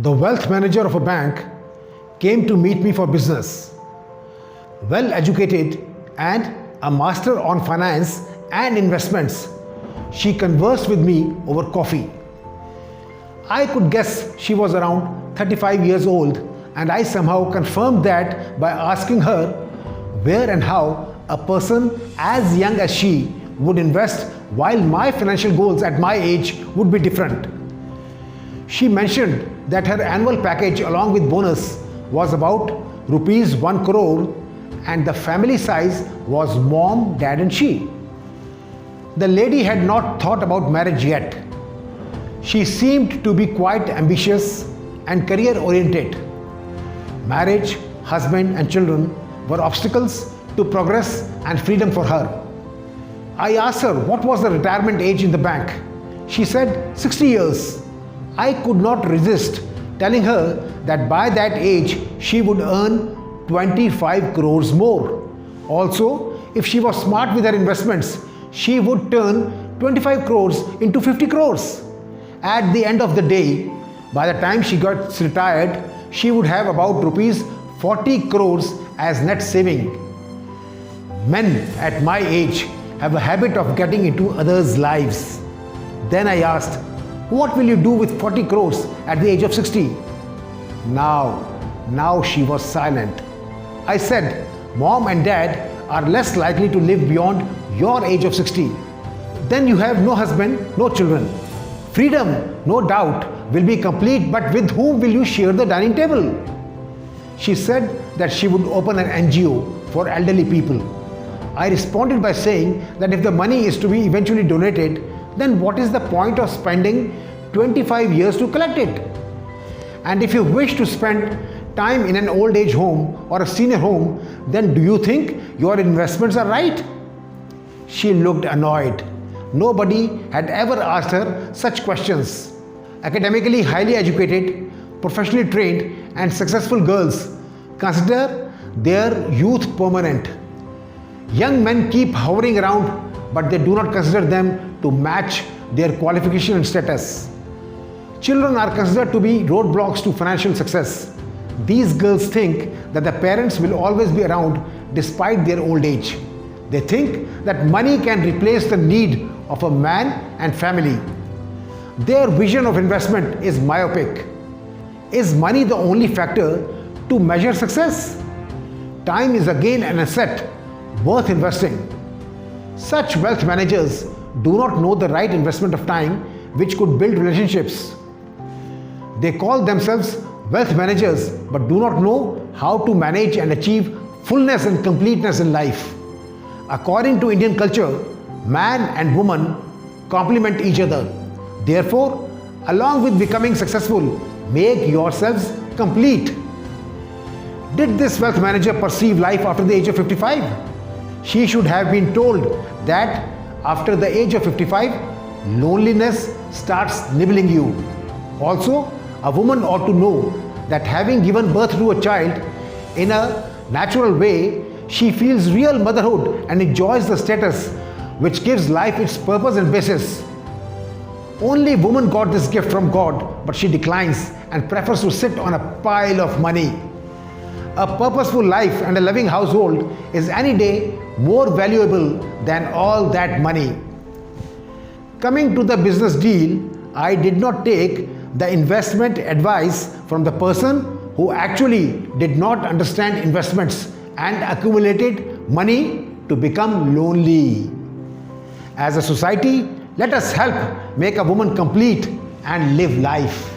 The wealth manager of a bank came to meet me for business. Well educated and a master on finance and investments, she conversed with me over coffee. I could guess she was around 35 years old, and I somehow confirmed that by asking her where and how a person as young as she would invest, while my financial goals at my age would be different. She mentioned that her annual package along with bonus was about rupees 1 crore and the family size was mom, dad and she. The lady had not thought about marriage yet. She seemed to be quite ambitious and career oriented. Marriage, husband and children were obstacles to progress and freedom for her. I asked her what was the retirement age in the bank. She said 60 years. I could not resist telling her that by that age she would earn 25 crores more. Also, if she was smart with her investments, she would turn 25 crores into 50 crores. At the end of the day, by the time she got retired, she would have about rupees 40 crores as net saving. Men at my age have a habit of getting into others' lives. Then I asked, what will you do with 40 crores at the age of 60? Now she was silent. I said, mom and dad are less likely to live beyond your age of 60. Then you have no husband, no children. Freedom, no doubt, will be complete, but with whom will you share the dining table? She said that she would open an NGO for elderly people. I responded by saying that if the money is to be eventually donated, then what is the point of spending 25 years to collect it? And if you wish to spend time in an old age home or a senior home, then do you think your investments are right? She looked annoyed. Nobody had ever asked her such questions. Academically highly educated, professionally trained and successful girls consider their youth permanent. Young men keep hovering around, but they do not consider them to match their qualification and status. Children are considered to be roadblocks to financial success. These girls think that the parents will always be around despite their old age. They think that money can replace the need of a man and family. Their vision of investment is myopic. Is money the only factor to measure success? Time is again an asset worth investing. Such wealth managers do not know the right investment of time which could build relationships. They call themselves wealth managers but do not know how to manage and achieve fullness and completeness in life. According to Indian culture, man and woman complement each other. Therefore, along with becoming successful, make yourselves complete. Did this wealth manager perceive life after the age of 55? She should have been told that after the age of 55, loneliness starts nibbling you. Also, a woman ought to know that having given birth to a child in a natural way, she feels real motherhood and enjoys the status which gives life its purpose and basis. Only woman got this gift from God, but she declines and prefers to sit on a pile of money. A purposeful life and a loving household is any day more valuable than all that money. Coming to the business deal, I did not take the investment advice from the person who actually did not understand investments and accumulated money to become lonely. As a society, let us help make a woman complete and live life.